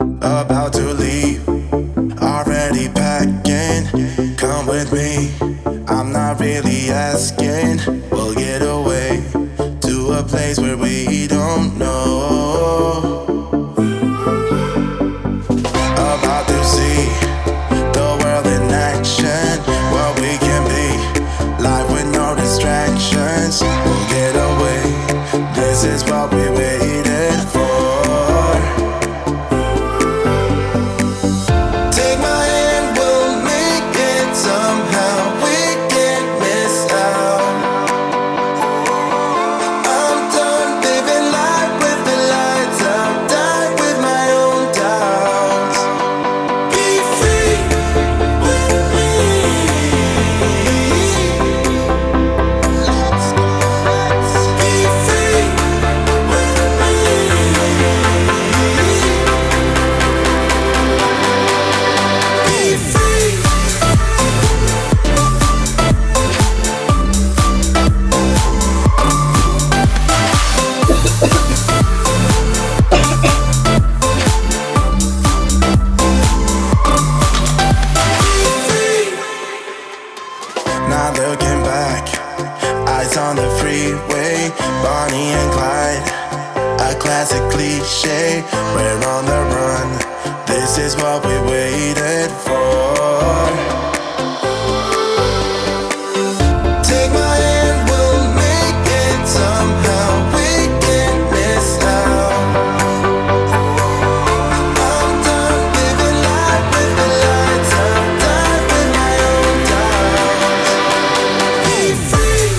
about to leave, already packing. Come with me, I'm not really asking. We'll get away to a place where we don't know. About to see the world in action, what we can be, life with no distractions. We'll get away, this is what we waited for. Take my hand, we'll make it somehow. We can't miss out. I'm done living life with the lights out. Die with my own doubts. Be free with me. Be free with me. Be free. Not looking back, eyes on the freeway, Bonnie and Clyde, a classic cliche. We're on the run, this is what we waited for. Take my hand, we'll make it somehow. We can't miss out. I'm done living life with the lights out. Die with my own doubts. Be free.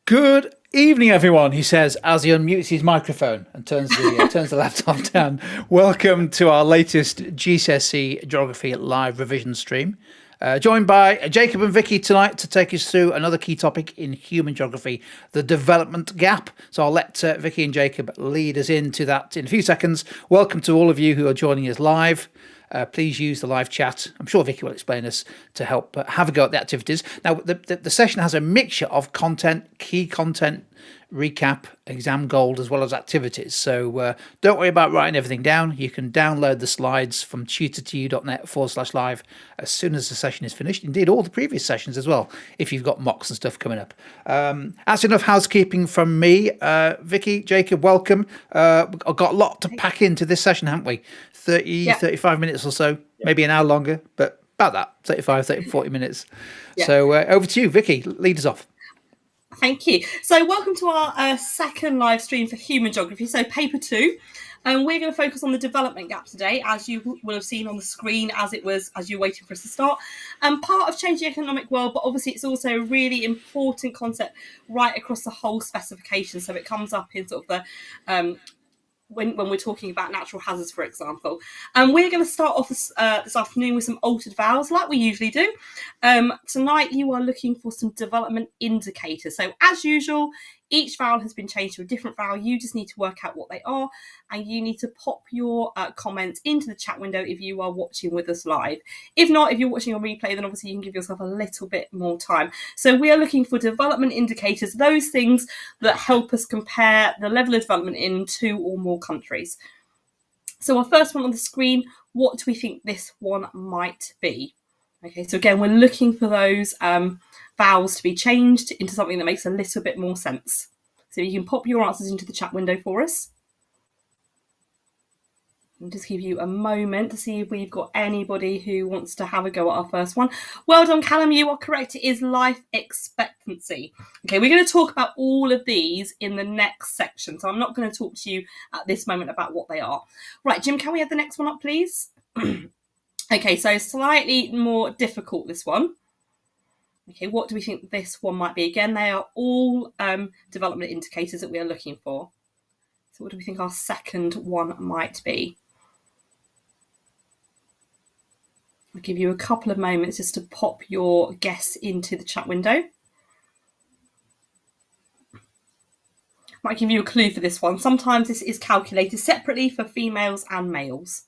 Good evening, everyone, he says as he unmutes his microphone and turns the laptop down. Welcome to our latest GCSE Geography live revision stream. Joined by Jacob and Vicky tonight to take us through another key topic in human geography, the development gap. So I'll let Vicky and Jacob lead us into that in a few seconds. Welcome to all of you who are joining us live. Please use the live chat. I'm sure Vicky will explain us to help have a go at the activities. Now, the session has a mixture of content, key content, recap, exam gold, as well as activities. So don't worry about writing everything down. You can download the slides from tutor2u.net/live as soon as the session is finished. Indeed, all the previous sessions as well, if you've got mocks and stuff coming up. That's enough housekeeping from me. Vicky, Jacob, welcome. I've got a lot to pack into this session, haven't we? 35 minutes or so, maybe an hour longer, but about that, 30, 40 minutes. So over to you, Vicky, lead us off. Thank you. So welcome to our second live stream for human geography, so paper 2. And we're going to focus on the development gap today, as you will have seen on the screen as you're waiting for us to start. Part of changing the economic world, but obviously it's also a really important concept right across the whole specification. So it comes up in sort of the when we're talking about natural hazards, for example. And we're going to start off this afternoon with some altered vowels, like we usually do. Tonight, you are looking for some development indicators. So as usual, each vowel has been changed to a different vowel. You just need to work out what they are, and you need to pop your comments into the chat window if you are watching with us live. If not, if you're watching on replay, then obviously you can give yourself a little bit more time. So we are looking for development indicators, those things that help us compare the level of development in 2 or more countries. So our first one on the screen, what do we think this one might be? Okay, so again, we're looking for those vowels to be changed into something that makes a little bit more sense. So you can pop your answers into the chat window for us. I'll just give you a moment to see if we've got anybody who wants to have a go at our first one. Well done, Callum. You are correct. It is life expectancy. Okay, we're going to talk about all of these in the next section. So I'm not going to talk to you at this moment about what they are. Right, Jim, can we have the next one up, please? Okay, so slightly more difficult, this one. Okay, what do we think this one might be? Again, they are all development indicators that we are looking for. So what do we think our second one might be? I'll give you a couple of moments just to pop your guess into the chat window. Might give you a clue for this one. Sometimes this is calculated separately for females and males.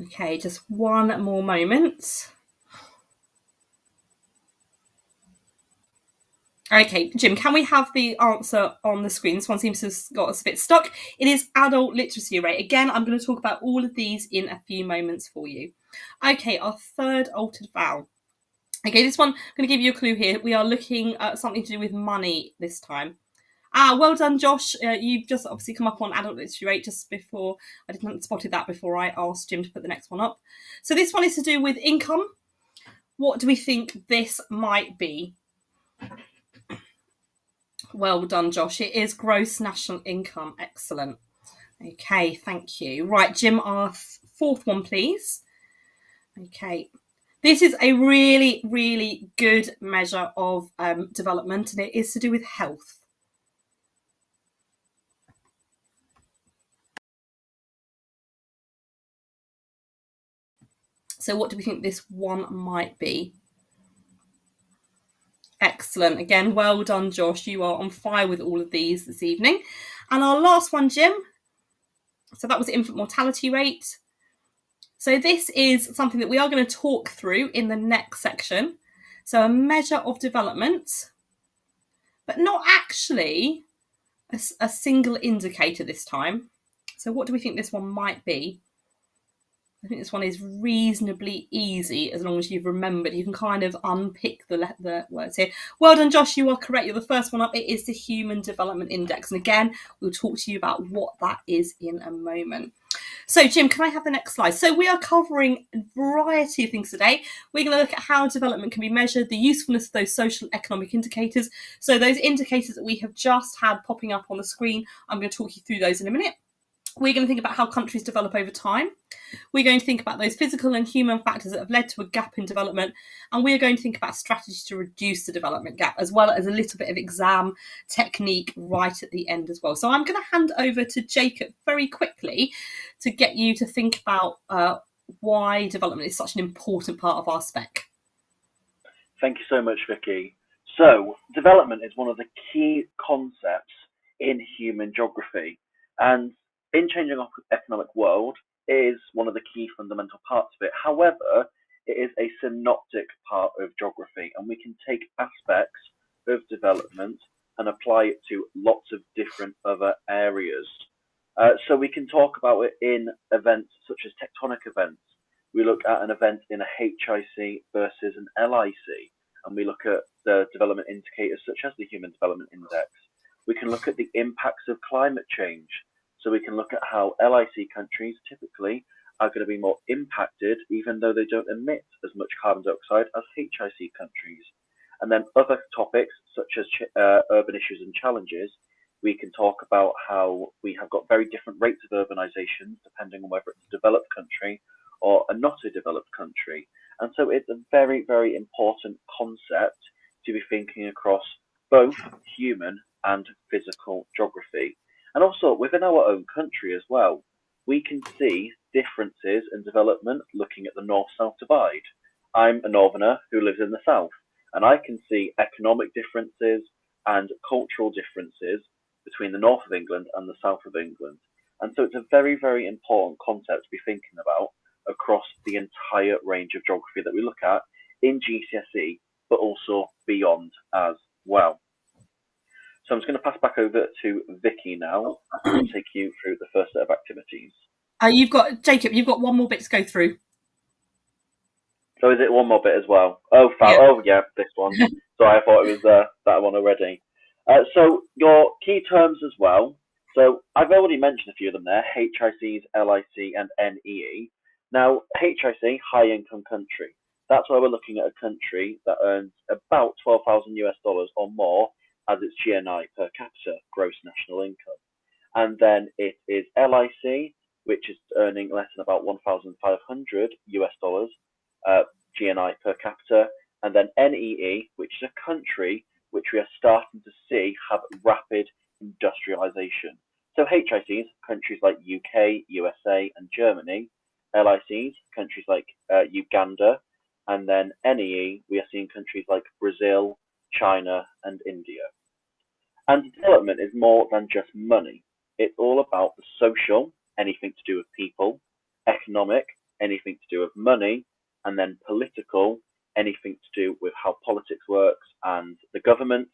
Okay, just one more moment. Okay, Jim, can we have the answer on the screen? This one seems to have got us a bit stuck. It is adult literacy rate. Again, I'm going to talk about all of these in a few moments for you. Okay, our third altered vowel. Okay, this one, I'm going to give you a clue here. We are looking at something to do with money this time. Well done, Josh. You've just obviously come up on adult literacy rate just before. I didn't spotted that before I asked Jim to put the next one up. So this one is to do with income. What do we think this might be? Well done, Josh. It is gross national income. Excellent. Okay, thank you. Right, Jim, our fourth one, please. Okay. This is a really, really good measure of development, and it is to do with health. So what do we think this one might be? Excellent. Again, well done, Josh. You are on fire with all of these this evening. And our last one, Jim. So that was infant mortality rate. So this is something that we are going to talk through in the next section. So a measure of development, but not actually a single indicator this time. So what do we think this one might be? I think this one is reasonably easy as long as you've remembered. You can kind of unpick the words here. Well done, Josh. You are correct. You're the first one up. It is the Human Development Index. And again, we'll talk to you about what that is in a moment. So, Jim, can I have the next slide? So we are covering a variety of things today. We're going to look at how development can be measured, the usefulness of those social economic indicators. So those indicators that we have just had popping up on the screen, I'm going to talk you through those in a minute. We're going to think about how countries develop over time. We're going to think about those physical and human factors that have led to a gap in development. And we're going to think about strategies to reduce the development gap, as well as a little bit of exam technique right at the end as well. So I'm going to hand over to Jacob very quickly to get you to think about why development is such an important part of our spec. Thank you so much, Vicky. So development is one of the key concepts in human geography. And in changing our economic world is one of the key fundamental parts of it. However, it is a synoptic part of geography, and we can take aspects of development and apply it to lots of different other areas. So we can talk about it in events such as tectonic events. We look at an event in a HIC versus an LIC, and we look at the development indicators such as the Human Development Index. We can look at the impacts of climate change. So we can look at how LIC countries typically are going to be more impacted, even though they don't emit as much carbon dioxide as HIC countries. And then other topics such as urban issues and challenges, we can talk about how we have got very different rates of urbanization depending on whether it's a developed country or a not a developed country. And so it's a very, very important concept to be thinking across both human and physical geography. And also within our own country as well, we can see differences in development looking at the north-south divide. I'm a northerner who lives in the south, and I can see economic differences and cultural differences between the north of England and the south of England. And so it's a very, very important concept to be thinking about across the entire range of geography that we look at in GCSE, but also beyond as well. So I'm just going to pass back over to Vicky now and take you through the first set of activities. Jacob, you've got one more bit to go through. So is it one more bit as well? Oh, Yeah. oh yeah, this one. Sorry, I thought it was that one already. So your key terms as well. So I've already mentioned a few of them there: HICs, LIC, and NEE. Now, HIC, high income country. That's where we're looking at a country that earns about 12,000 US dollars or more as its GNI per capita, gross national income. And then it is LIC, which is earning less than about 1,500 US dollars GNI per capita, and then NEE, which is a country which we are starting to see have rapid industrialization. So HICs, countries like UK, USA, and Germany; LICs, countries like Uganda; and then NEE, we are seeing countries like Brazil, China, and India. And development is more than just money. It's all about the social, anything to do with people; economic, anything to do with money; and then political, anything to do with how politics works and the government;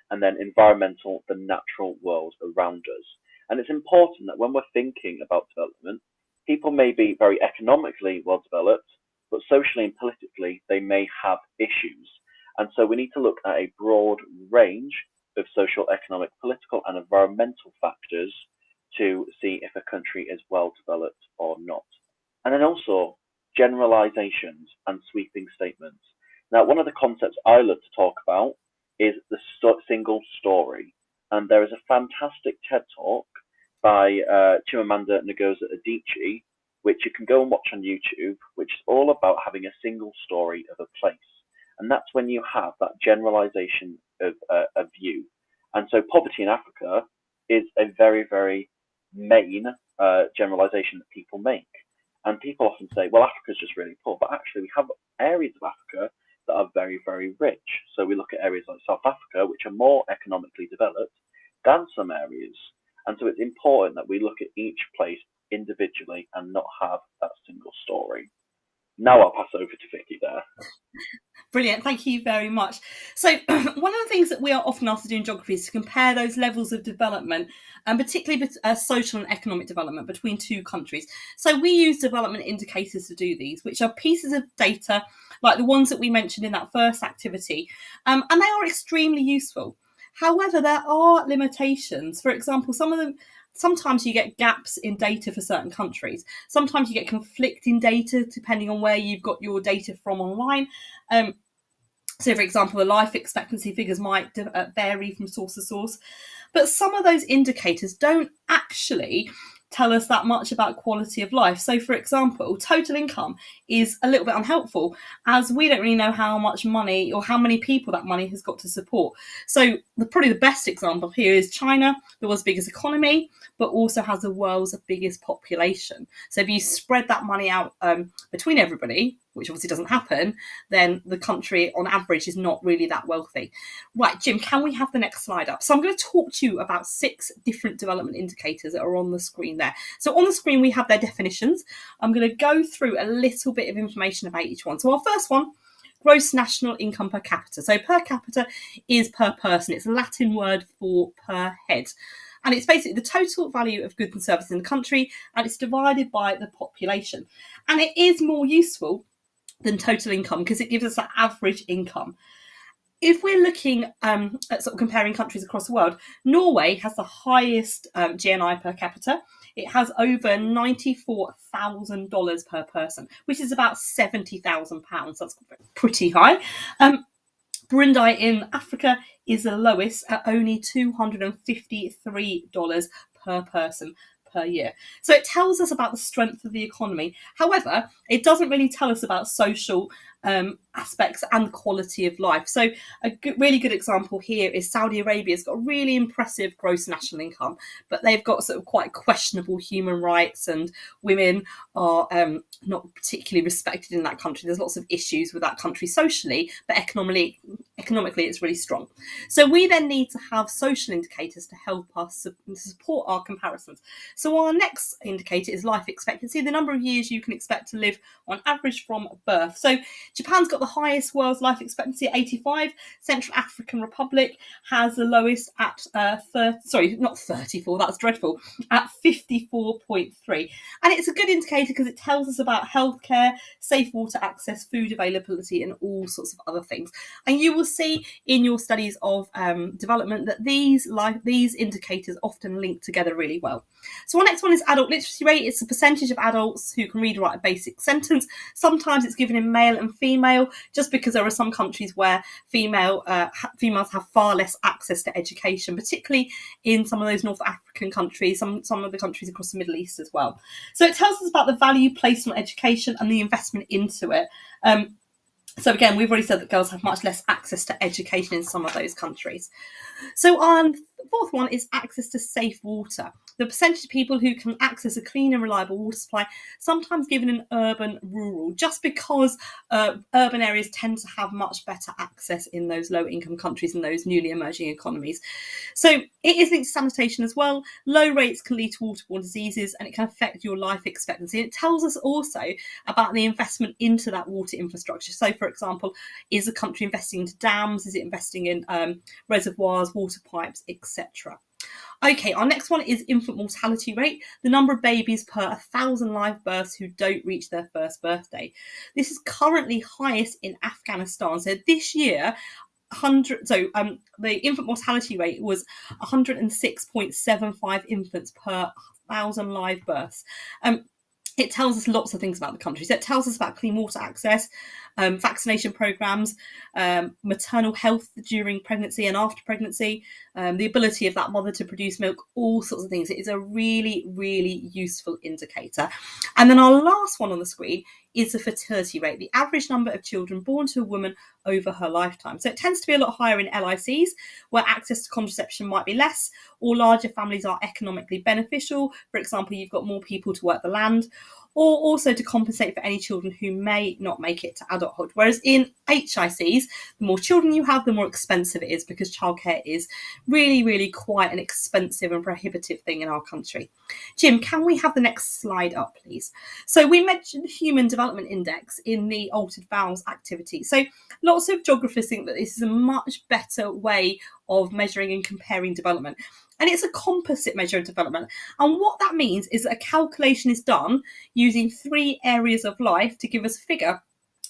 and then environmental, the natural world around us. And it's important that when we're thinking about development, people may be very economically well developed, but socially and politically, they may have issues. And so we need to look at a broad range of social, economic, political, and environmental factors to see if a country is well developed or not. And then also generalizations and sweeping statements. Now, one of the concepts I love to talk about is the single story. And there is a fantastic TED talk by Chimamanda Ngozi Adichie, which you can go and watch on YouTube, which is all about having a single story of a place. And that's when you have that generalization of a view. And so poverty in Africa is a very, very main generalization that people make. And people often say, well, Africa's just really poor. But actually, we have areas of Africa that are very, very rich. So we look at areas like South Africa, which are more economically developed than some areas. And so it's important that we look at each place individually and not have that single story. Now I'll pass over to Vicky there. Brilliant, thank you very much. So one of the things that we are often asked to do in geography is to compare those levels of development, and particularly social and economic development between two countries. So we use development indicators to do these, which are pieces of data like the ones that we mentioned in that first activity, and they are extremely useful. However, there are limitations. For example, sometimes you get gaps in data for certain countries. Sometimes you get conflicting data depending on where you've got your data from online. So, for example, the life expectancy figures might vary from source to source. But some of those indicators don't actually tell us that much about quality of life. So, for example, total income is a little bit unhelpful, as we don't really know how much money or how many people that money has got to support. So probably the best example here is China, the world's biggest economy, but also has the world's biggest population. So if you spread that money out between everybody, which obviously doesn't happen, then the country on average is not really that wealthy. Right, Jim, can we have the next slide up? So I'm going to talk to you about 6 different development indicators that are on the screen there. So on the screen, we have their definitions. I'm going to go through a little bit of information about each one. So our first one, gross national income per capita. So per capita is per person. It's a Latin word for per head. And it's basically the total value of goods and services in the country, and it's divided by the population. And it is more useful than total income because it gives us an average income. If we're looking at sort of comparing countries across the world, Norway has the highest GNI per capita. It has over $94,000 per person, which is about £70,000. That's pretty high. Burundi in Africa is the lowest at only $253 per person per year. So it tells us about the strength of the economy. However, it doesn't really tell us about social aspects and quality of life. So really good example here is Saudi Arabia's got a really impressive gross national income, but they've got sort of quite questionable human rights, and women are not particularly respected in that country. There's lots of issues with that country socially, but economically it's really strong. So we then need to have social indicators to help us to support our comparisons. So our next indicator is life expectancy, the number of years you can expect to live on average from birth. So Japan's got the highest world's life expectancy at 85. Central African Republic has the lowest at 34, that's dreadful, at 54.3. And it's a good indicator because it tells us about healthcare, safe water access, food availability, and all sorts of other things. And you will see in your studies of development that these indicators often link together really well. So our next one is adult literacy rate. It's the percentage of adults who can read or write a basic sentence. Sometimes it's given in male and female, just because there are some countries where females have far less access to education, particularly in some of those North African countries, some of the countries across the Middle East as well. So it tells us about the value placed on education and the investment into it. So again, we've already said that girls have much less access to education in some of those countries. So our fourth one is access to safe water. The percentage of people who can access a clean and reliable water supply, sometimes given in urban, rural, just because urban areas tend to have much better access in those low income countries and those newly emerging economies. So it is linked to sanitation as well. Low rates can lead to waterborne diseases and it can affect your life expectancy. And it tells us also about the investment into that water infrastructure. So for example, is a country investing into dams? Is it investing in reservoirs, water pipes, etc.? Okay, our next one is infant mortality rate, the number of babies per 1,000 live births who don't reach their first birthday. This is currently highest in Afghanistan. So this year, the infant mortality rate was 106.75 infants per 1,000 live births. It tells us lots of things about the country. So it tells us about clean water access, vaccination programs, maternal health during pregnancy and after pregnancy, the ability of that mother to produce milk, all sorts of things. It is a really, really useful indicator. And then our last one on the screen is the fertility rate, the average number of children born to a woman over her lifetime. So it tends to be a lot higher in LICs, where access to contraception might be less, or larger families are economically beneficial. For example, you've got more people to work the land, or also to compensate for any children who may not make it to adulthood. Whereas in HICs, the more children you have, the more expensive it is, because childcare is really, really quite an expensive and prohibitive thing in our country. Jim, can we have the next slide up, please? So we mentioned Human Development Index in the altered vowels activity. So lots of geographers think that this is a much better way of measuring and comparing development. And it's a composite measure of development. And what that means is that a calculation is done using 3 areas of life to give us a figure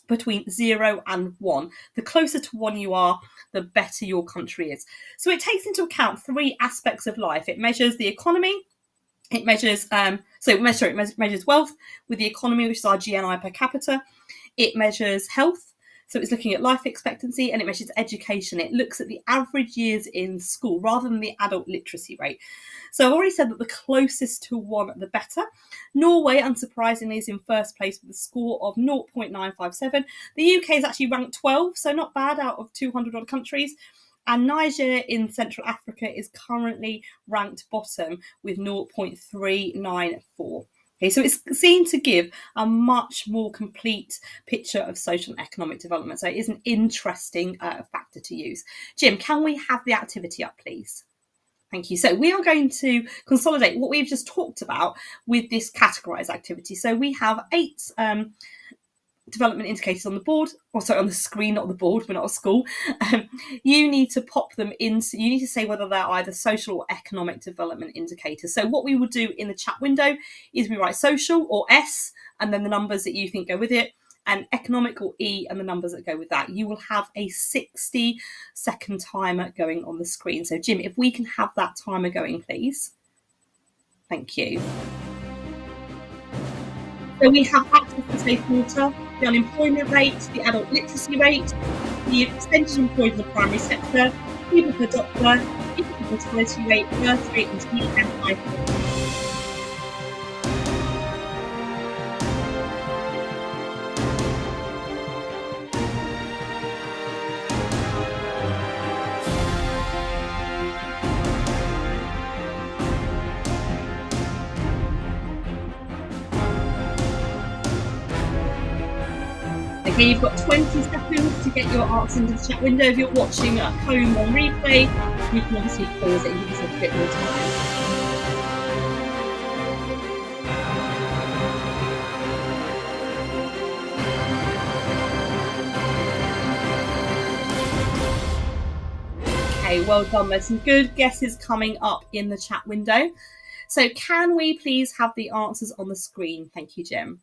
between 0 and 1. The closer to 1 you are, the better your country is. So it takes into account 3 aspects of life. It measures the economy. It measures measures wealth with the economy, which is our GNI per capita. It measures health. So it's looking at life expectancy, and it measures education. It looks at the average years in school rather than the adult literacy rate. So I've already said that the closest to 1, the better. Norway, unsurprisingly, is in first place with a score of 0.957. The UK is actually ranked 12, so not bad out of 200 odd countries. And Niger in Central Africa is currently ranked bottom with 0.394. Okay, so it's seen to give a much more complete picture of social and economic development. So it is an interesting factor to use. Jim, can we have the activity up, please? Thank you. So we are going to consolidate what we've just talked about with this categorise activity. So we have 8 development indicators on the board, or sorry, on the screen, not the board, we're not at school. You need to pop them into, you need to say whether they're either social or economic development indicators. So what we will do in the chat window is we write social, or S, and then the numbers that you think go with it, and economic, or E, and the numbers that go with that. You will have a 60-second timer going on the screen. So Jim, if we can have that timer going, please. Thank you. So we have access to safe water, the unemployment rate, the adult literacy rate, the percentage employed in the primary sector, people per doctor, infant mortality rate, birth rate, and GNI. Okay, you've got 20 seconds to get your answers into the chat window. If you're watching at home on replay, you can obviously pause it and give yourself a bit more time. Okay, well done. There's some good guesses coming up in the chat window. So can we please have the answers on the screen? Thank you, Jim.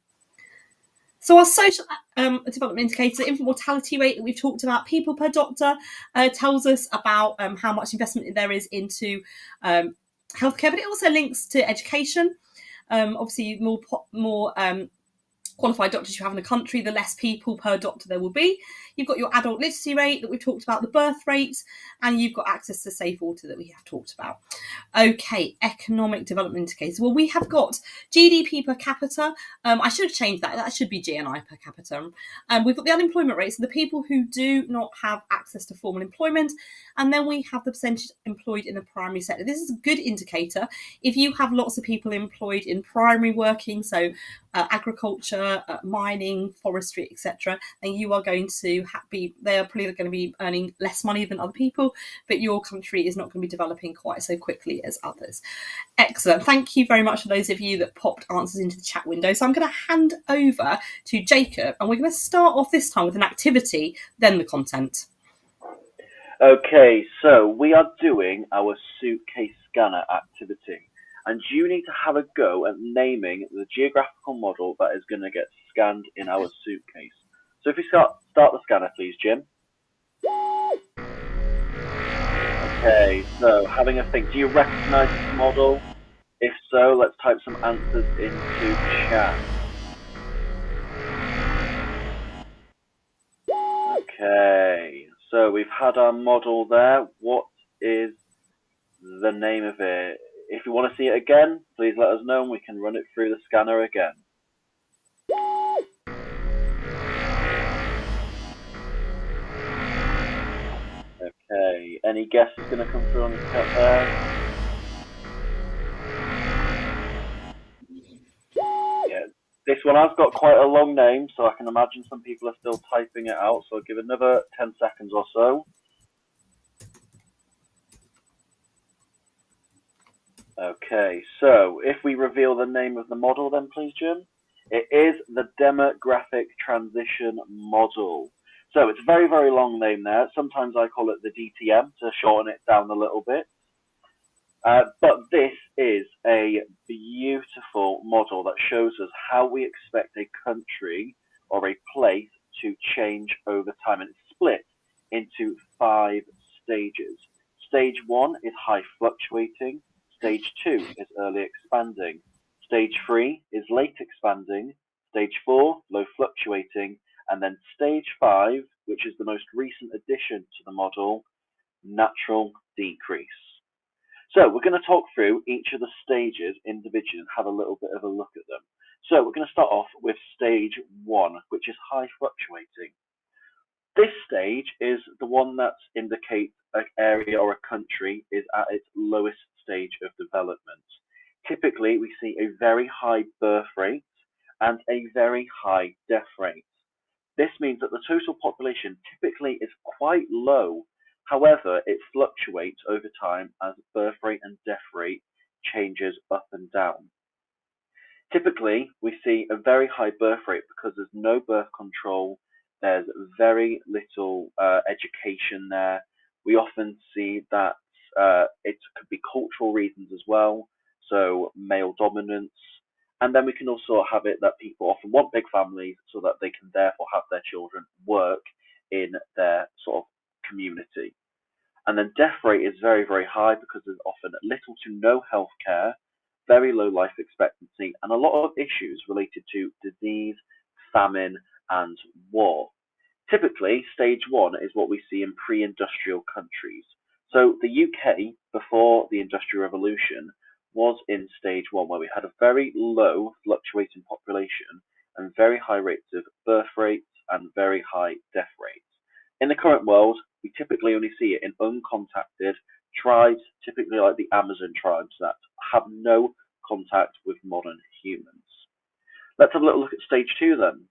So our social development indicator, infant mortality rate that we've talked about, people per doctor, tells us about how much investment there is into healthcare, but it also links to education. Obviously, more qualified doctors you have in a country, the less people per doctor there will be. You've got your adult literacy rate that we've talked about, the birth rate, and you've got access to safe water that we have talked about. Okay, economic development indicators. Well, we have got GDP per capita. I should have changed that. That should be GNI per capita. We've got the unemployment rate, so the people who do not have access to formal employment. And then we have the percentage employed in the primary sector. This is a good indicator. If you have lots of people employed in primary working, so agriculture, mining, forestry, etc., then you are going to they are probably going to be earning less money than other people, but your country is not going to be developing quite so quickly as others. Excellent. Thank you very much for those of you that popped answers into the chat window. So I'm going to hand over to Jacob, and we're going to start off this time with an activity, then the content. Okay, so we are doing our suitcase scanner activity, and you need to have a go at naming the geographical model that is going to get scanned in our suitcase. So if you start the scanner, please, Jim. Okay, so having a think, do you recognise this model? If so, let's type some answers into chat. Okay, so we've had our model there. What is the name of it? If you want to see it again, please let us know and we can run it through the scanner again. Okay, any guesses going to come through on the chat there? Yeah, this one has got quite a long name, so I can imagine some people are still typing it out, so I'll give another 10 seconds or so. Okay, so if we reveal the name of the model then please, Jim. It is the Demographic Transition Model. So it's a very, very long name there. Sometimes I call it the DTM to shorten it down a little bit. But this is a beautiful model that shows us how we expect a country or a place to change over time. And it's split into 5 stages. Stage 1 is high fluctuating. Stage 2 is early expanding. Stage 3 is late expanding. Stage 4, low fluctuating. And then stage 5, which is the most recent addition to the model, natural decrease. So we're going to talk through each of the stages individually and have a little bit of a look at them. So we're going to start off with stage 1, which is high fluctuating. This stage is the one that indicates an area or a country is at its lowest stage of development. Typically, we see a very high birth rate and a very high death rate. This means that the total population typically is quite low. However, it fluctuates over time as birth rate and death rate changes up and down. Typically, we see a very high birth rate because there's no birth control, there's very little education there. We often see that it could be cultural reasons as well, so male dominance. And then we can also have it that people often want big families so that they can therefore have their children work in their sort of community. And then death rate is very, very high because there's often little to no healthcare, very low life expectancy, and a lot of issues related to disease, famine, and war. Typically, stage 1 is what we see in pre-industrial countries. So the UK, before the Industrial Revolution, was in stage 1, where we had a very low fluctuating population and very high rates of birth rates and very high death rates. In the current world, we typically only see it in uncontacted tribes, typically like the Amazon tribes that have no contact with modern humans. Let's have a little look at stage 2 then.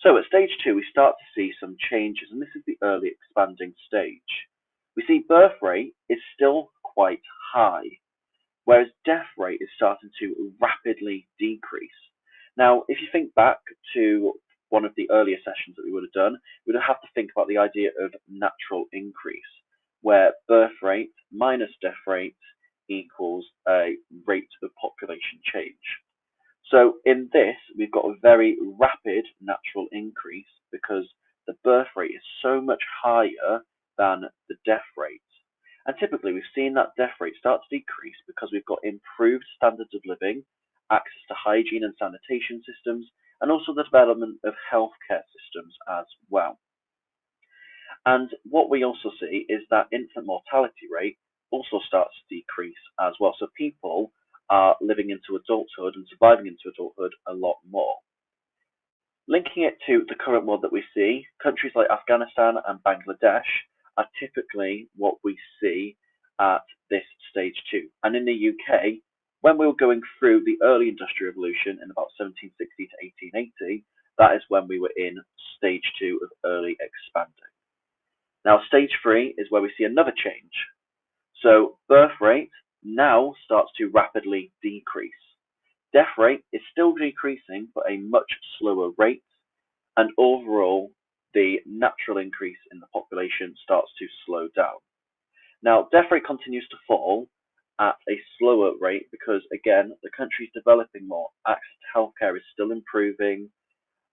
So at stage 2, we start to see some changes, and this is the early expanding stage. We see birth rate is still quite high, whereas death rate is starting to rapidly decrease. Now, if you think back to one of the earlier sessions that we would have done, we would have to think about the idea of natural increase, where birth rate minus death rate equals a rate of population change. So in this, we've got a very rapid natural increase because the birth rate is so much higher than the death rate. And typically, we've seen that death rate start to decrease because we've got improved standards of living, access to hygiene and sanitation systems, and also the development of healthcare systems as well. And what we also see is that infant mortality rate also starts to decrease as well. So people are living into adulthood and surviving into adulthood a lot more. Linking it to the current world that we see, countries like Afghanistan and Bangladesh are typically what we see at this stage 2. And in the UK, when we were going through the early industrial revolution in about 1760 to 1880, that is when we were in stage 2 of early expanding. Now, stage 3 is where we see another change. So birth rate now starts to rapidly decrease. Death rate is still decreasing, but a much slower rate, and overall, the natural increase in the population starts to slow down. Now, death rate continues to fall at a slower rate because, again, the country's developing more. Access to healthcare is still improving,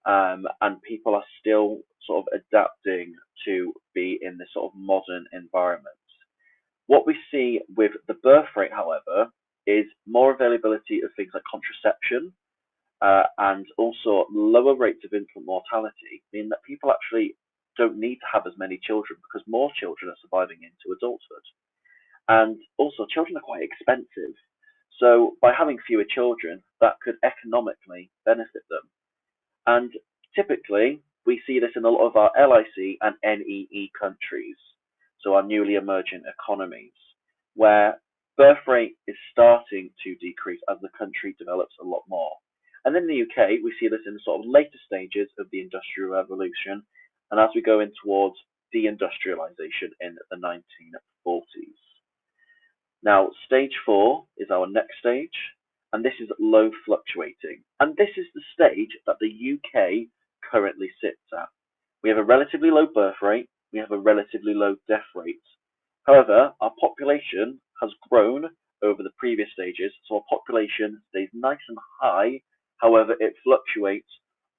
and people are still sort of adapting to be in this sort of modern environment. What we see with the birth rate, however, is more availability of things like contraception and also lower rates of infant mortality, mean that people actually don't need to have as many children because more children are surviving into adulthood. And also, children are quite expensive. So by having fewer children, that could economically benefit them. And typically, we see this in a lot of our LIC and NEE countries, so our newly emerging economies, where birth rate is starting to decrease as the country develops a lot more. And in the UK, we see this in the sort of later stages of the Industrial Revolution, and as we go in towards deindustrialization in the 1940s. Now, stage 4 is our next stage, and this is low fluctuating. And this is the stage that the UK currently sits at. We have a relatively low birth rate, we have a relatively low death rate. However, our population has grown over the previous stages, so our population stays nice and high. However, it fluctuates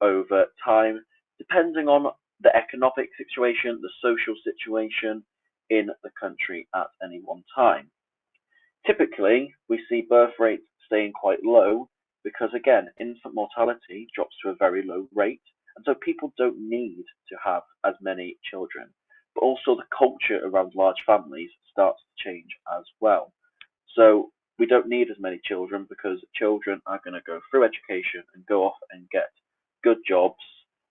over time, depending on the economic situation, the social situation in the country at any one time. Typically, we see birth rates staying quite low because, again, infant mortality drops to a very low rate, and so people don't need to have as many children. But also the culture around large families starts to change as well. So we don't need as many children because children are going to go through education and go off and get good jobs,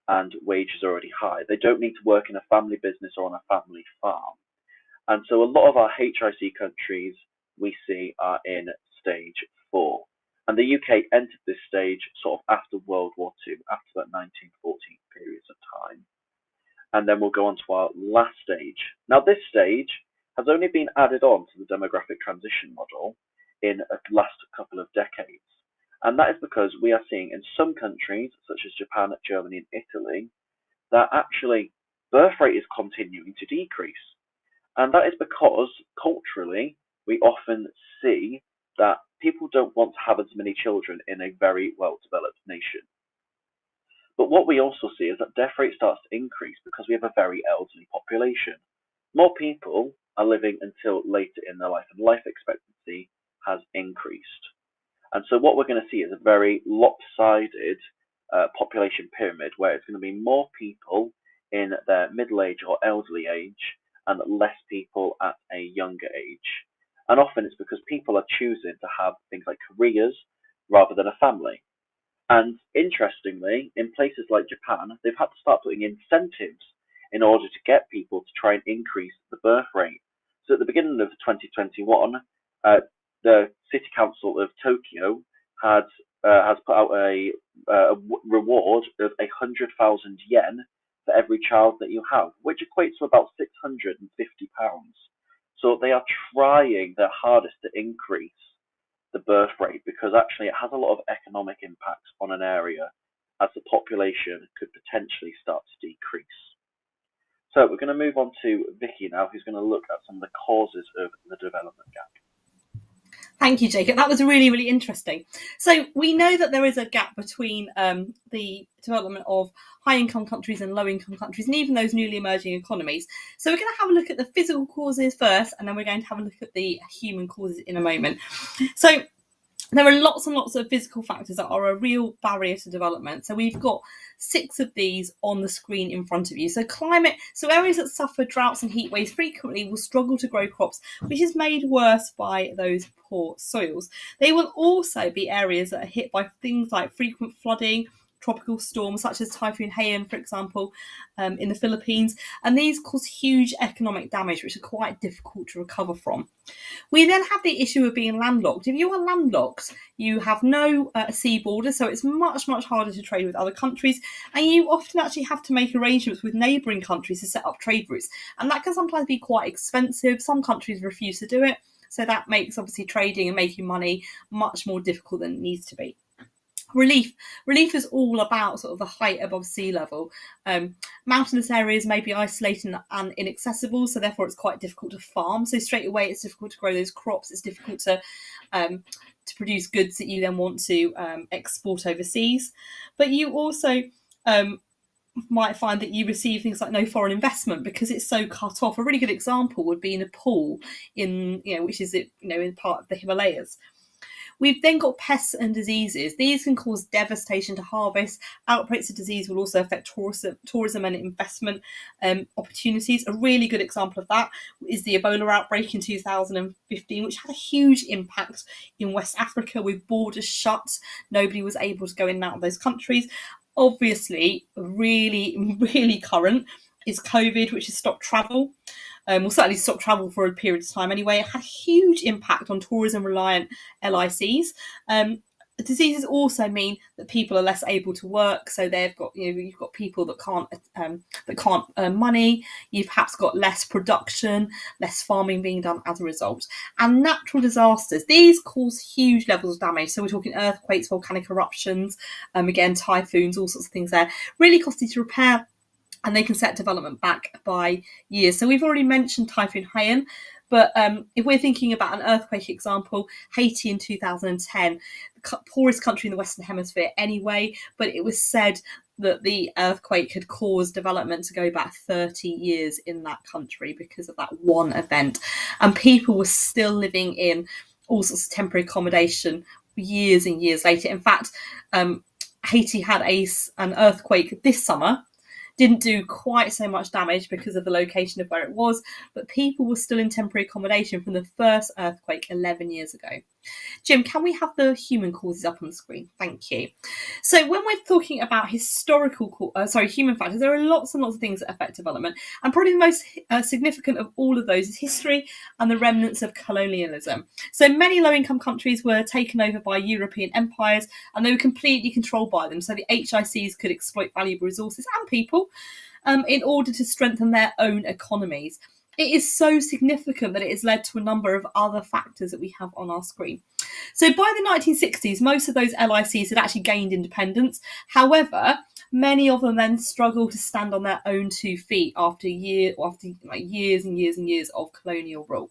and wages are already high. They don't need to work in a family business or on a family farm. And so a lot of our HIC countries we see are in stage 4. And the UK entered this stage sort of after World War II, after that 1914 period of time. And then we'll go on to our last stage. Now, this stage has only been added on to the demographic transition model in the last couple of decades. And that is because we are seeing in some countries, such as Japan, Germany, and Italy, that actually birth rate is continuing to decrease. And that is because culturally, we often see that people don't want to have as many children in a very well-developed nation. But what we also see is that death rate starts to increase because we have a very elderly population. More people are living until later in their life, and life expectancy has increased. And so what we're going to see is a very lopsided population pyramid, where it's going to be more people in their middle age or elderly age and less people at a younger age. And often it's because people are choosing to have things like careers rather than a family. And interestingly, in places like Japan, they've had to start putting incentives in order to get people to try and increase the birth rate. So at the beginning of 2021, the City Council of Tokyo had has put out a reward of 100,000 yen for every child that you have, which equates to about £650. So they are trying their hardest to increase the birth rate because actually it has a lot of economic impact on an area as the population could potentially start to decrease. So we're going to move on to Vicky now, who's going to look at some of the causes of the development gap. Thank you, Jacob. That was really, really interesting. So we know that there is a gap between the development of high-income countries and low-income countries, and even those newly emerging economies. So we're going to have a look at the physical causes first, and then we're going to have a look at the human causes in a moment. So there are lots and lots of physical factors that are a real barrier to development. So we've got 6 of these on the screen in front of you. So climate, so areas that suffer droughts and heat waves frequently will struggle to grow crops, which is made worse by those poor soils. They will also be areas that are hit by things like frequent flooding, tropical storms such as Typhoon Haiyan, for example, in the Philippines, and these cause huge economic damage, which are quite difficult to recover from. We then have the issue of being landlocked. If you are landlocked, you have no sea border, so it's much, much harder to trade with other countries, and you often actually have to make arrangements with neighbouring countries to set up trade routes, and that can sometimes be quite expensive. Some countries refuse to do it, so that makes obviously trading and making money much more difficult than it needs to be. Relief is all about sort of the height above sea level. Mountainous areas may be isolated and inaccessible, so therefore it's quite difficult to farm. So straight away it's difficult to grow those crops. It's difficult to produce goods that you then want to export overseas. But you also might find that you receive things like no foreign investment because it's so cut off. A really good example would be Nepal, which is in part of the Himalayas. We've then got pests and diseases. These can cause devastation to harvest. Outbreaks of disease will also affect tourism and investment opportunities. A really good example of that is the Ebola outbreak in 2015, which had a huge impact in West Africa with borders shut. Nobody was able to go in and out of those countries. Obviously, really, really current is COVID, which has stopped travel. Will certainly stop travel for a period of time anyway. It had a huge impact on tourism-reliant LICs. Diseases also mean that people are less able to work, so they've got you've got people that can't earn money. You've perhaps got less production, less farming being done as a result. And natural disasters, these cause huge levels of damage. So we're talking earthquakes, volcanic eruptions, again typhoons, all sorts of things there. Really costly to repair, and they can set development back by years. So we've already mentioned Typhoon Haiyan, but if we're thinking about an earthquake example, Haiti in 2010, the poorest country in the Western Hemisphere anyway, but it was said that the earthquake had caused development to go back 30 years in that country because of that one event. And people were still living in all sorts of temporary accommodation years and years later. In fact, Haiti had an earthquake this summer. Didn't do quite so much damage because of the location of where it was, but people were still in temporary accommodation from the first earthquake 11 years ago. Jim, can we have the human causes up on the screen? Thank you. So when we're talking about human factors, there are lots and lots of things that affect development, and probably the most significant of all of those is history and the remnants of colonialism. So many low-income countries were taken over by European empires, and they were completely controlled by them. So the HICs could exploit valuable resources and people in order to strengthen their own economies. It is so significant that it has led to a number of other factors that we have on our screen. So by the 1960s, most of those LICs had actually gained independence. However, many of them then struggled to stand on their own 2 feet after years and years and years of colonial rule.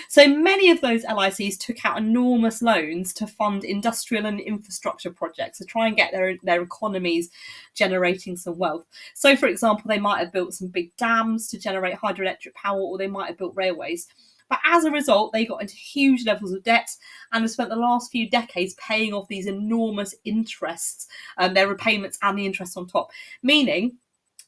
So many of those LICs took out enormous loans to fund industrial and infrastructure projects to try and get their economies generating some wealth. So, for example, they might have built some big dams to generate hydroelectric power, or they might have built railways. But as a result, they got into huge levels of debt and have spent the last few decades paying off these enormous interests, their repayments and the interest on top, meaning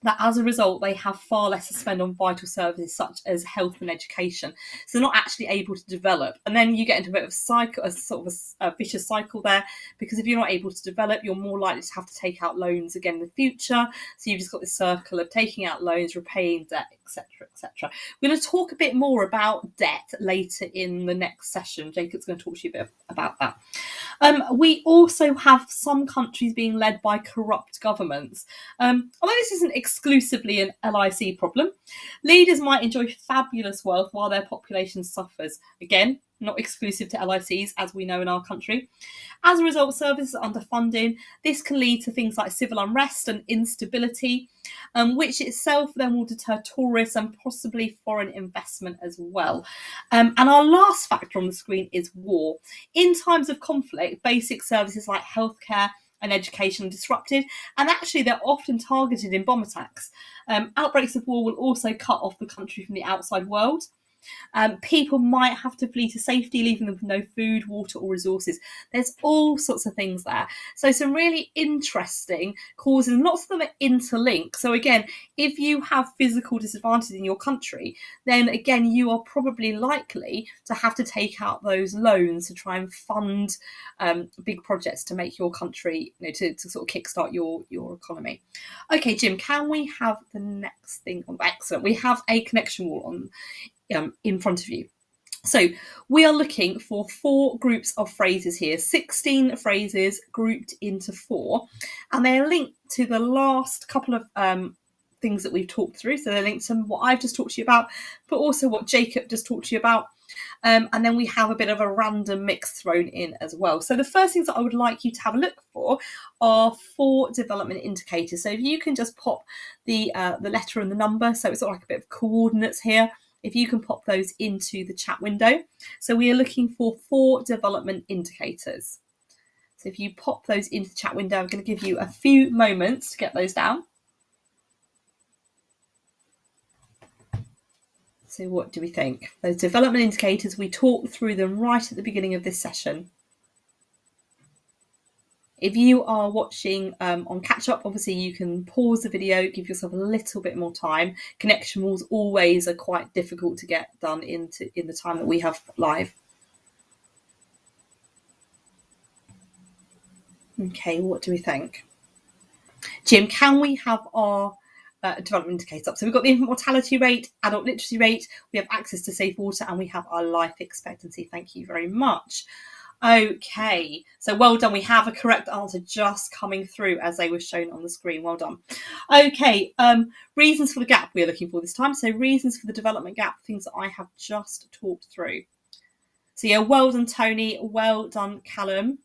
that as a result they have far less to spend on vital services such as health and education, so they're not actually able to develop. And then you get into a bit of a cycle, a sort of a vicious cycle there, because if you're not able to develop, you're more likely to have to take out loans again in the future. So you've just got this circle of taking out loans, repaying debt, etc., etc. We're going to talk a bit more about debt later in the next session. Jacob's going to talk to you a bit about that. We also have some countries being led by corrupt governments. Although this isn't exclusively an LIC problem, leaders might enjoy fabulous wealth while their population suffers. Again, not exclusive to LICs, as we know in our country. As a result, services are underfunding. This can lead to things like civil unrest and instability, which itself then will deter tourists and possibly foreign investment as well. And our last factor on the screen is war. In times of conflict, basic services like healthcare and education are disrupted, and actually they're often targeted in bomb attacks. Outbreaks of war will also cut off the country from the outside world. People might have to flee to safety, leaving them with no food, water or resources. There's all sorts of things there. So some really interesting causes, and lots of them are interlinked. So again, if you have physical disadvantage in your country, then again, you are probably likely to have to take out those loans to try and fund big projects to make your country, to sort of kickstart your economy. Okay, Jim, can we have the next thing on? Excellent. We have a connection wall on in front of you. So we are looking for 4 groups of phrases here, 16 phrases grouped into 4, and they are linked to the last couple of things that we've talked through. So they're linked to what I've just talked to you about, but also what Jacob just talked to you about. And then we have a bit of a random mix thrown in as well. So the first things that I would like you to have a look for are 4 development indicators. So if you can just pop the letter and the number, so it's sort of like a bit of coordinates here. If you can pop those into the chat window. So we are looking for 4 development indicators. So if you pop those into the chat window, I'm going to give you a few moments to get those down. So what do we think? Those development indicators, we talked through them right at the beginning of this session. If you are watching on catch up, obviously you can pause the video, give yourself a little bit more time. Connection walls always are quite difficult to get done in the time that we have live. Okay, what do we think? Jim, can we have our development indicators up? So we've got the infant mortality rate, adult literacy rate, we have access to safe water, and we have our life expectancy. Thank you very much. Okay, so well done. We have a correct answer just coming through as they were shown on the screen. Well done. Okay, reasons for the gap we're looking for this time. So reasons for the development gap, things that I have just talked through. So yeah, well done, Tony. Well done, Callum.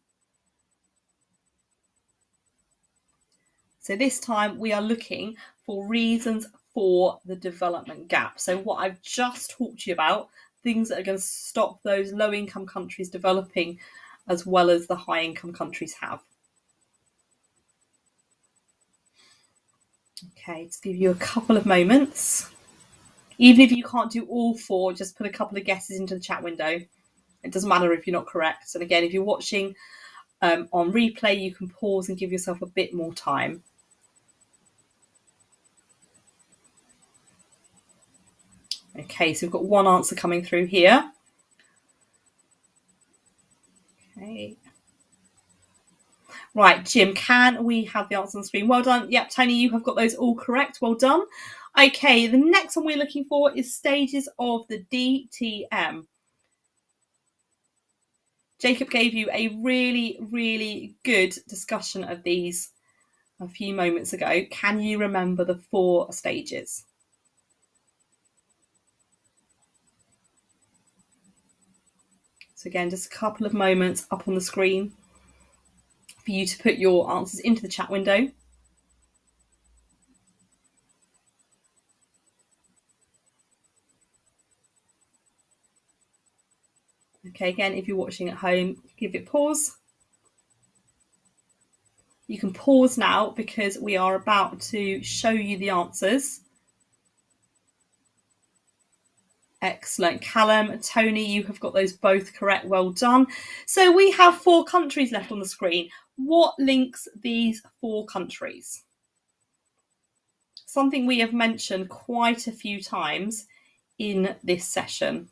So this time we are looking for reasons for the development gap. So what I've just talked to you about, things that are going to stop those low-income countries developing as well as the high-income countries have. Okay, just give you a couple of moments. Even if you can't do all 4, just put a couple of guesses into the chat window. It doesn't matter if you're not correct. And again, if you're watching on replay, you can pause and give yourself a bit more time. Okay, so we've got one answer coming through here. Okay. Right, Jim, can we have the answer on the screen? Well done. Yep, Tony, you have got those all correct. Well done. Okay, the next one we're looking for is stages of the DTM. Jacob gave you a really, really good discussion of these a few moments ago. Can you remember the 4 stages? So again, just a couple of moments up on the screen for you to put your answers into the chat window. Okay, again, if you're watching at home, give it pause. You can pause now because we are about to show you the answers. Excellent. Callum, Tony, you have got those both correct. Well done. So we have 4 countries left on the screen. What links these 4 countries? something we have mentioned quite a few times in this session.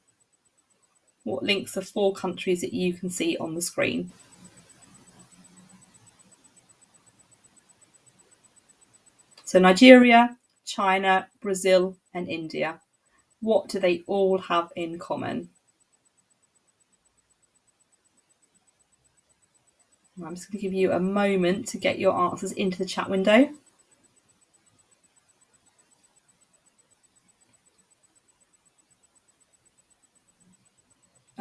What links the 4 countries that you can see on the screen? So Nigeria, China, Brazil, and India. What do they all have in common? I'm just going to give you a moment to get your answers into the chat window.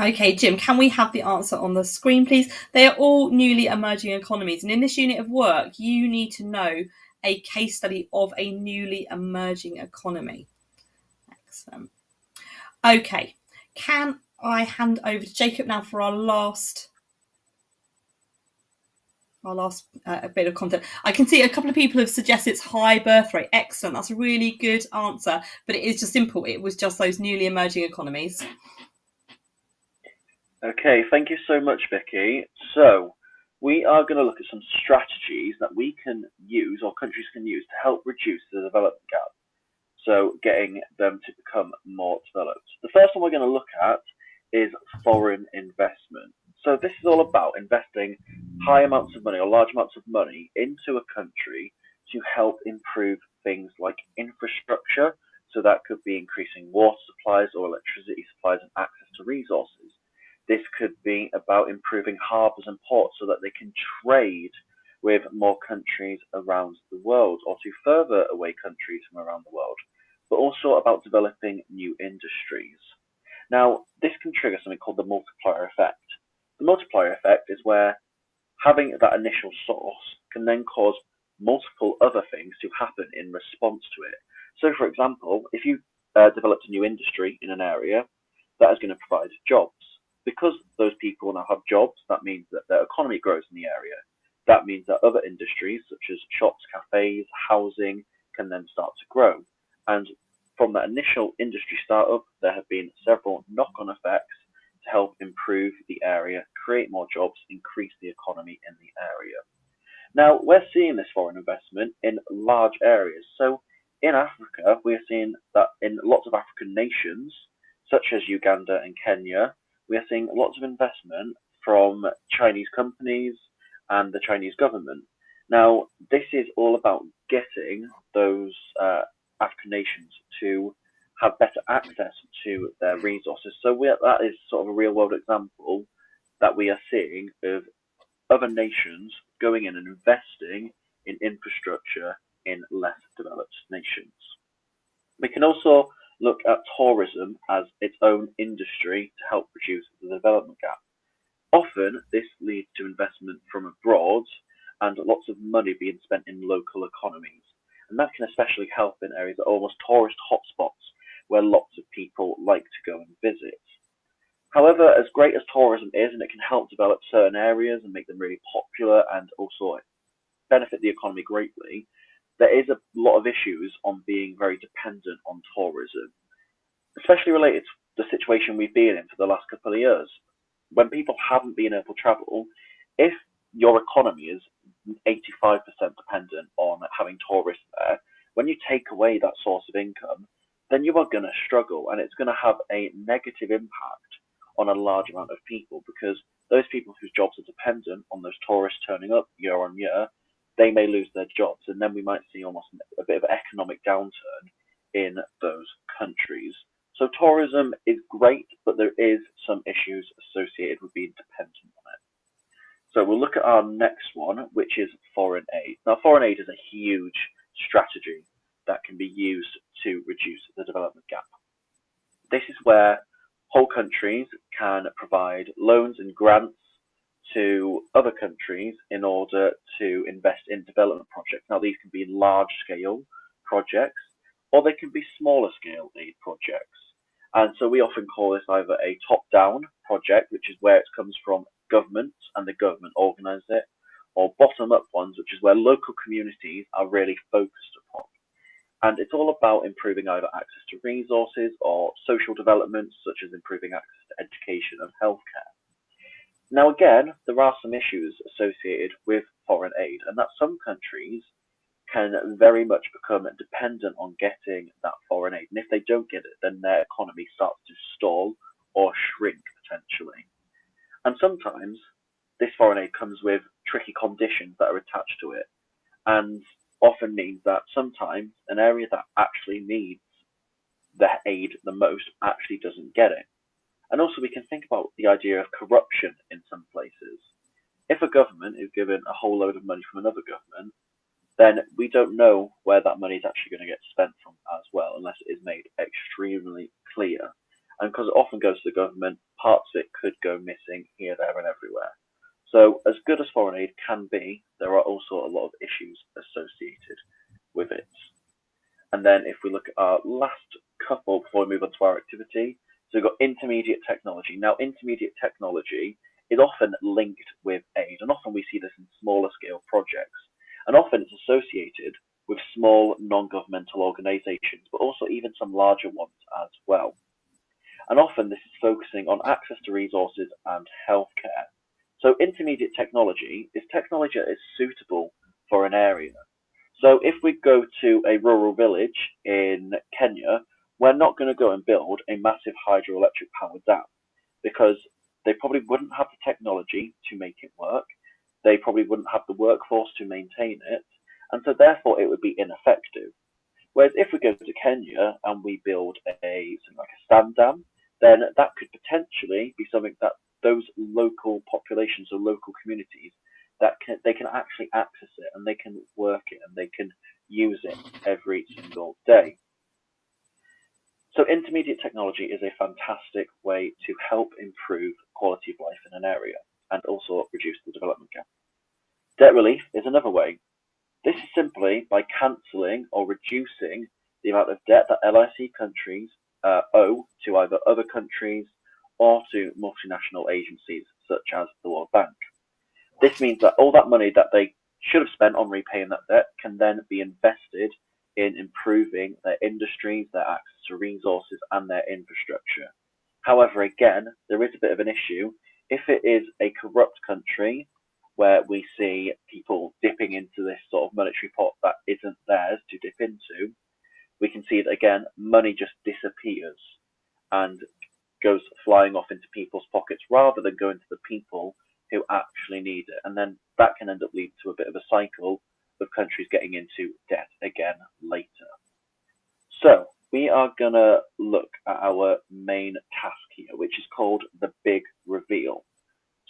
Okay, Jim, can we have the answer on the screen, please? They are all newly emerging economies. And in this unit of work, you need to know a case study of a newly emerging economy. Excellent. Okay, can I hand over to Jacob now for our last bit of content? I can see a couple of people have suggested it's high birth rate. Excellent. That's a really good answer. But it is just simple. It was just those newly emerging economies. Okay, thank you so much, Vicky. So we are going to look at some strategies that we can use, or countries can use, to help reduce the development gap. So getting them to become more developed. The first one we're going to look at is foreign investment. So this is all about investing high amounts of money or large amounts of money into a country to help improve things like infrastructure. So that could be increasing water supplies or electricity supplies and access to resources. This could be about improving harbours and ports so that they can trade with more countries around the world, or to further away countries from around the world, but also about developing new industries. Now, this can trigger something called the multiplier effect. The multiplier effect is where having that initial source can then cause multiple other things to happen in response to it. So, for example, if you developed a new industry in an area, that is going to provide jobs. Because those people now have jobs, that means that their economy grows in the area. That means that other industries, such as shops, cafes, housing, can then start to grow. And from that initial industry startup, there have been several knock-on effects to help improve the area, create more jobs, increase the economy in the area. Now, we're seeing this foreign investment in large areas. So in Africa, we're seeing that in lots of African nations, such as Uganda and Kenya, we are seeing lots of investment from Chinese companies and the Chinese government. Now, this is all about getting those African nations to have better access to their resources. So that is sort of a real world example that we are seeing of other nations going in and investing in infrastructure in less developed nations. We can also look at tourism as its own industry to help reduce the development gap. Often, this leads to investment from abroad and lots of money being spent in local economies. And that can especially help in areas that are almost tourist hotspots where lots of people like to go and visit. However, as great as tourism is, and it can help develop certain areas and make them really popular and also benefit the economy greatly, there is a lot of issues on being very dependent on tourism, especially related to the situation we've been in for the last couple of years. When people haven't been able to travel, if your economy is 85% dependent on having tourists there, when you take away that source of income, then you are going to struggle, and it's going to have a negative impact on a large amount of people, because those people whose jobs are dependent on those tourists turning up year on year, they may lose their jobs, and then we might see almost a bit of an economic downturn in those countries. So tourism is great, but there is some issues associated with being dependent on it. So we'll look at our next one, which is foreign aid. Now, foreign aid is a huge strategy that can be used to reduce the development gap. This is where whole countries can provide loans and grants to other countries in order to invest in development projects. Now, these can be large-scale projects, or they can be smaller-scale aid projects. And so we often call this either a top-down project, which is where it comes from government and the government organises it, or bottom-up ones, which is where local communities are really focused upon. And it's all about improving either access to resources or social developments, such as improving access to education and healthcare. Now, again, there are some issues associated with foreign aid, and that some countries can very much become dependent on getting that foreign aid. And if they don't get it, then their economy starts to stall or shrink potentially. And sometimes this foreign aid comes with tricky conditions that are attached to it, and often means that sometimes an area that actually needs the aid the most actually doesn't get it. And also we can think about the idea of corruption in some places. If a government is given a whole load of money from another government, then we don't know where that money is actually going to get spent from as well, unless it is made extremely clear. And because it often goes to the government, parts of it could go missing here, there, and everywhere. So as good as foreign aid can be, there are also a lot of issues associated with it. And then if we look at our last couple before we move on to our activity, so we've got intermediate technology. Now, intermediate technology is often linked with aid, and often we see this in smaller scale projects. And often it's associated with small non-governmental organisations, but also even some larger ones as well. And often this is focusing on access to resources and healthcare. So intermediate technology is technology that is suitable for an area. So if we go to a rural village in Kenya, we're not going to go and build a massive hydroelectric power dam, because they probably wouldn't have the technology to make it work. They probably wouldn't have the workforce to maintain it, and so therefore it would be ineffective. Whereas if we go to Kenya and we build something like a stand dam, then that could potentially be something that those local populations or local communities they can actually access it, and they can work it, and they can use it every single day. So intermediate technology is a fantastic way to help improve quality of life in an area and also reduce the development gap. Debt relief is another way. This is simply by cancelling or reducing the amount of debt that LIC countries owe to either other countries or to multinational agencies such as the World Bank. This means that all that money that they should have spent on repaying that debt can then be invested in improving their industries, their access to resources, and their infrastructure. However, again, there is a bit of an issue. If it is a corrupt country where we see people dipping into this sort of monetary pot that isn't theirs to dip into, we can see that, again, money just disappears and goes flying off into people's pockets rather than going to the people who actually need it. And then that can end up leading to a bit of a cycle of countries getting into debt again later. So we are going to look at our main task here, which is called the big reveal.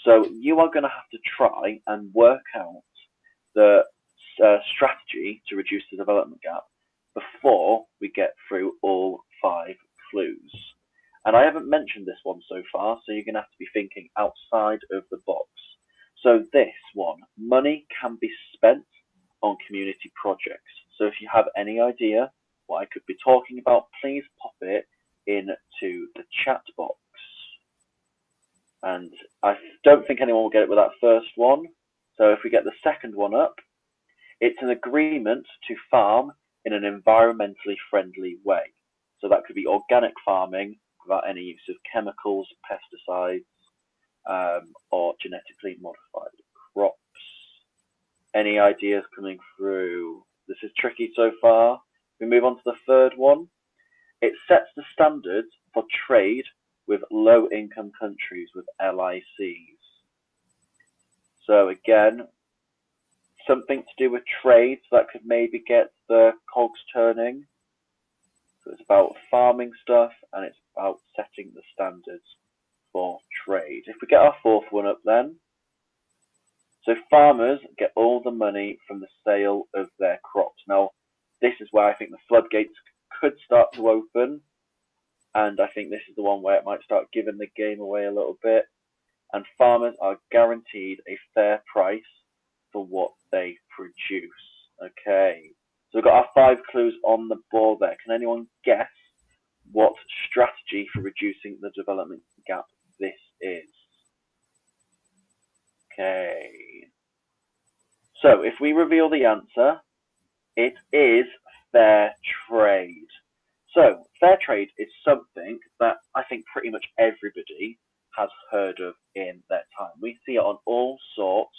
So you are going to have to try and work out the strategy to reduce the development gap before we get through all 5 clues. And I haven't mentioned this one so far, so you're going to have to be thinking outside of the box. So this one, money can be spent on community projects. So if you have any idea what I could be talking about, please pop it into the chat box. And I don't think anyone will get it with that first one. So if we get the second one up, it's an agreement to farm in an environmentally friendly way. So that could be organic farming without any use of chemicals, pesticides, or genetically modified crops. Any ideas coming through? This is tricky so far. We move on to the third one. It sets the standards for trade with low-income countries with LICs. So again, something to do with trade, so that could maybe get the cogs turning. So it's about farming stuff, and it's about setting the standards for trade. If we get our fourth one up then. So farmers get all the money from the sale of their crops. Now, this is where I think the floodgates could start to open, and I think this is the one where it might start giving the game away a little bit. And farmers are guaranteed a fair price for what they produce. Okay, so we've got our 5 clues on the board there. Can anyone guess what strategy for reducing the development gap this is? Okay, so if we reveal the answer, it is fair trade. So fair trade is something that I think pretty much everybody has heard of in their time. We see it on all sorts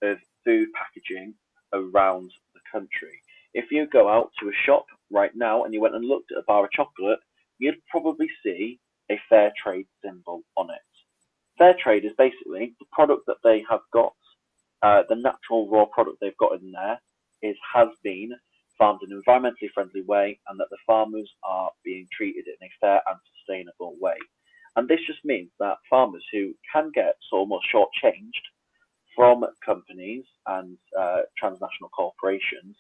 of food packaging around the country. you go out to a shop right now and you went and looked at a bar of chocolate, you'd probably see a fair trade symbol on it. Fair trade is basically the product that they have got, the natural raw product they've got in there has been farmed in an environmentally friendly way, and that the farmers are being treated in a fair and sustainable way. And this just means that farmers who can get almost shortchanged from companies and transnational corporations,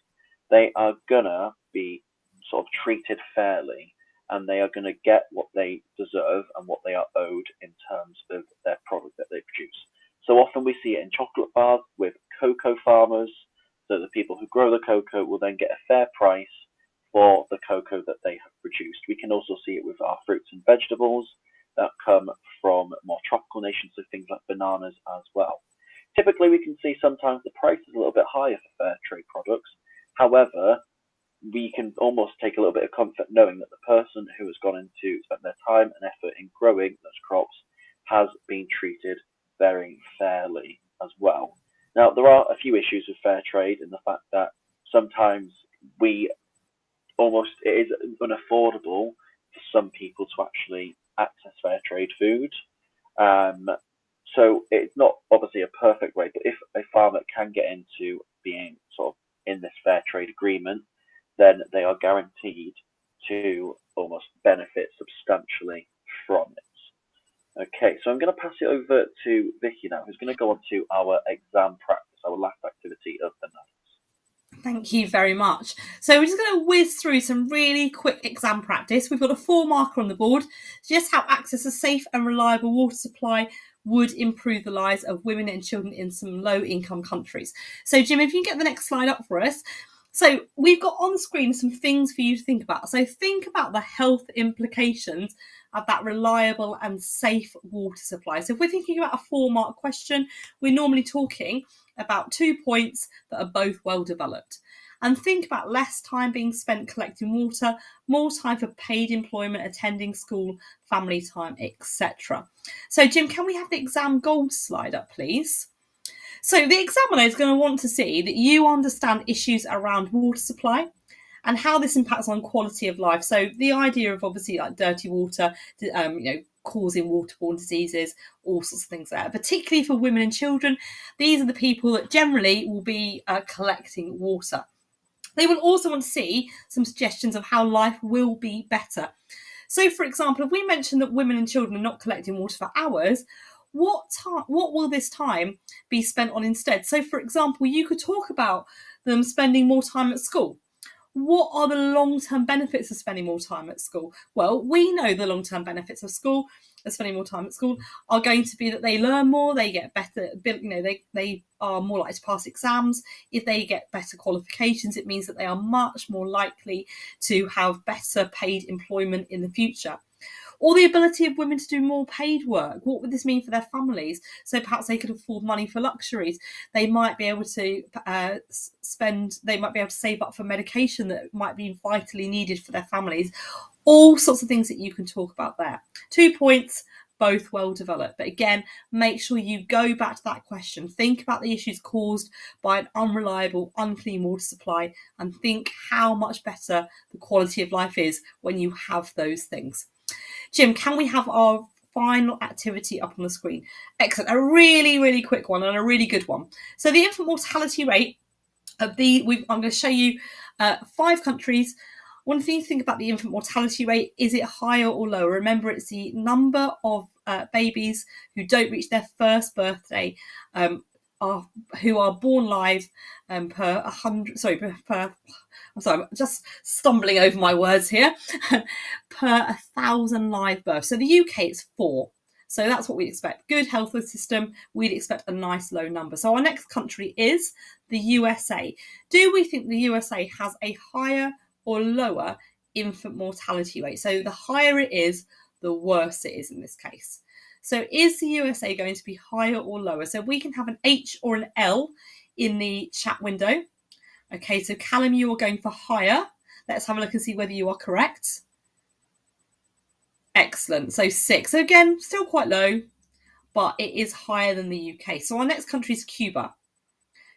they are gonna be sort of treated fairly, and they are going to get what they deserve and what they are owed in terms of their product that they produce. So often we see it in chocolate bars with cocoa farmers. So the people who grow the cocoa will then get a fair price for the cocoa that they have produced. We can also see it with our fruits and vegetables that come from more tropical nations, so things like bananas as well. Typically, we can see sometimes the price is a little bit higher for fair trade products. However, we can almost take a little bit of comfort knowing that the person who has gone into spent their time and effort in growing those crops has been treated very fairly as well. Now, there are a few issues with fair trade in the fact that sometimes it is unaffordable for some people to actually access fair trade food. So it's not obviously a perfect way, but if a farmer can get into being sort of in this fair trade agreement, then they are guaranteed to almost benefit substantially from it. Okay, so I'm going to pass it over to Vicky now, who's going to go on to our exam practice, our last activity of the night. Thank you very much. So we're just going to whiz through some really quick exam practice. We've got a 4 marker on the board, just how access to safe and reliable water supply would improve the lives of women and children in some low-income countries. So Jim, if you can get the next slide up for us. So we've got on the screen some things for you to think about. So think about the health implications of that reliable and safe water supply. So if we're thinking about a 4-mark question, we're normally talking about 2 points that are both well developed. And think about less time being spent collecting water, more time for paid employment, attending school, family time, etc. So Jim, can we have the exam goals slide up, please? So the examiner is going to want to see that you understand issues around water supply and how this impacts on quality of life. So the idea of obviously like dirty water, causing waterborne diseases, all sorts of things there. Particularly for women and children, these are the people that generally will be collecting water. They will also want to see some suggestions of how life will be better. So, for example, if we mention that women and children are not collecting water for hours, what will this time be spent on instead? So, for example, you could talk about them spending more time at school. What are the long-term benefits of spending more time at school? Well, we know the long-term benefits of spending more time at school are going to be that they learn more, they get better, they are more likely to pass exams. If they get better qualifications, it means that they are much more likely to have better paid employment in the future. Or the ability of women to do more paid work. What would this mean for their families? So perhaps they could afford money for luxuries. They might be able to save up for medication that might be vitally needed for their families. All sorts of things that you can talk about there. 2 points, both well developed. But again, make sure you go back to that question. Think about the issues caused by an unreliable, unclean water supply, and think how much better the quality of life is when you have those things. Jim, can we have our final activity up on the screen? Excellent. A really, really quick one and a really good one. So the infant mortality rate I'm going to show you 5 countries. One thing to think about the infant mortality rate, is it higher or lower? Remember, it's the number of babies who don't reach their first birthday who are born live per 100, I'm just stumbling over my words here, per 1,000 live births. So the UK is 4. So that's what we expect. Good health system, we'd expect a nice low number. So our next country is the USA. Do we think the USA has a higher or lower infant mortality rate? So the higher it is, the worse it is in this case. So is the USA going to be higher or lower? So we can have an H or an L in the chat window. Okay, so Callum, you are going for higher. Let's have a look and see whether you are correct. Excellent. So 6. So again, still quite low, but it is higher than the UK. So our next country is Cuba.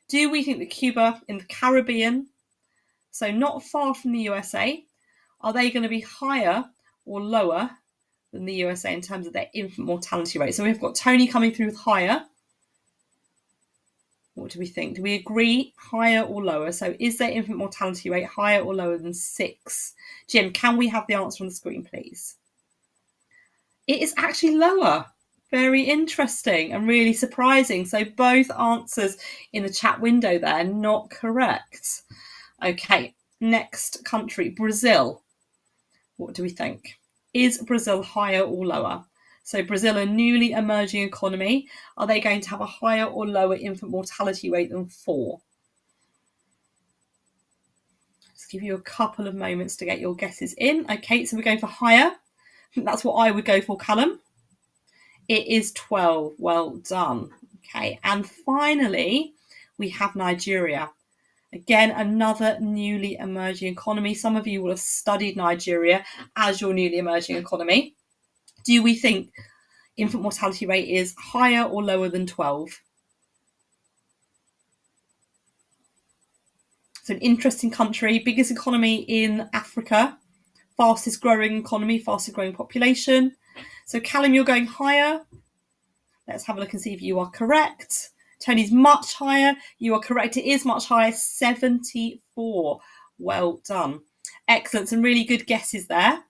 Do we think that Cuba in the Caribbean So not far from the USA. Are they going to be higher or lower than the USA in terms of their infant mortality rate? So we've got Tony coming through with higher. What do we think? Do we agree higher or lower? So is their infant mortality rate higher or lower than 6? Jim, can we have the answer on the screen, please? It is actually lower. Very interesting and really surprising. So both answers in the chat window there, not correct. Okay, next country, Brazil. What do we think? Is Brazil higher or lower? So Brazil, a newly emerging economy, are they going to have a higher or lower infant mortality rate than 4? Just give you a couple of moments to get your guesses in. Okay, so we're going for higher. That's what I would go for, Callum. It is 12. Well done. Okay, and finally, we have Nigeria. Again, another newly emerging economy. Some of you will have studied Nigeria as your newly emerging economy. Do we think infant mortality rate is higher or lower than 12? So an interesting country, biggest economy in Africa, fastest growing economy, fastest growing population. So Callum, you're going higher. Let's have a look and see if you are correct. Tony's much higher. You are correct. It is much higher, 74. Well done. Excellent. Some really good guesses there.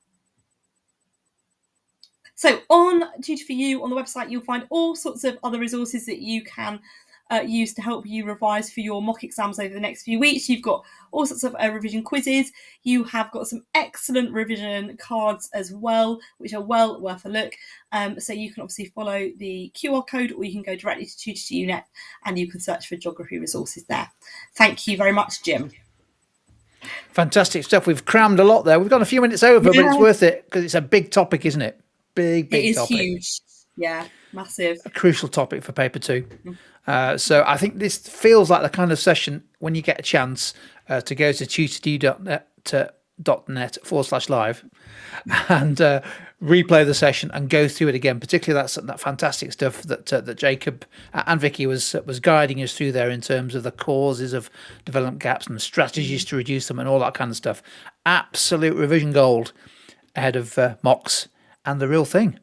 So on Tutor for You on the website, you'll find all sorts of other resources that you can use to help you revise for your mock exams over the next few weeks. You've got all sorts of revision quizzes. You have got some excellent revision cards as well, which are well worth a look. So you can obviously follow the QR code, or you can go directly to Tutor to UNet and you can search for geography resources there. Thank you very much, Jim. Fantastic stuff. We've crammed a lot there. We've gone a few minutes over, but it's worth it because it's a big topic, isn't it? Big It is topic. huge. Yeah, massive. A crucial topic for paper 2. So I think this feels like the kind of session when you get a chance to go to tutordu.net/live and replay the session and go through it again. Particularly that fantastic stuff that Jacob and Vicky was guiding us through there in terms of the causes of development gaps and the strategies to reduce them and all that kind of stuff. Absolute revision gold ahead of mocks and the real thing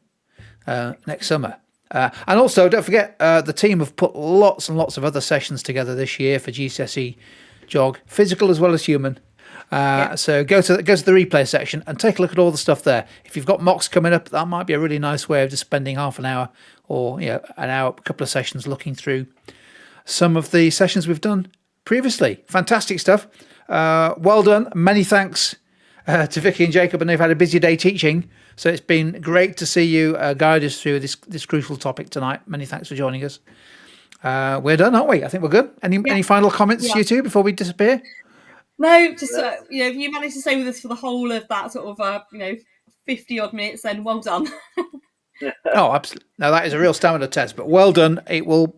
next summer. And also, don't forget, the team have put lots and lots of other sessions together this year for GCSE Geog, physical as well as human. So go to the replay section and take a look at all the stuff there. If you've got mocks coming up, that might be a really nice way of just spending half an hour or an hour, a couple of sessions looking through some of the sessions we've done previously. Fantastic stuff. Well done. Many thanks to Vicky and Jacob, and they've had a busy day teaching. So it's been great to see you guide us through this crucial topic tonight. Many thanks for joining us. We're done, aren't we? I think we're good. Any final comments, you two, before we disappear? No, just if you manage to stay with us for the whole of that sort of 50 odd minutes, then well done. Oh, absolutely. No, that is a real stamina test, but well done. It will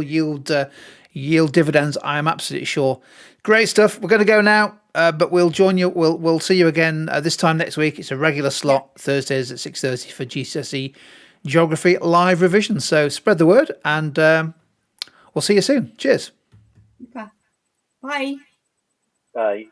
yield dividends, I am absolutely sure. Great stuff. We're going to go now, but we'll join you. We'll see you again this time next week. It's a regular slot, Thursdays at 6:30 for GCSE Geography live revision. So spread the word, and we'll see you soon. Cheers. Bye. Bye.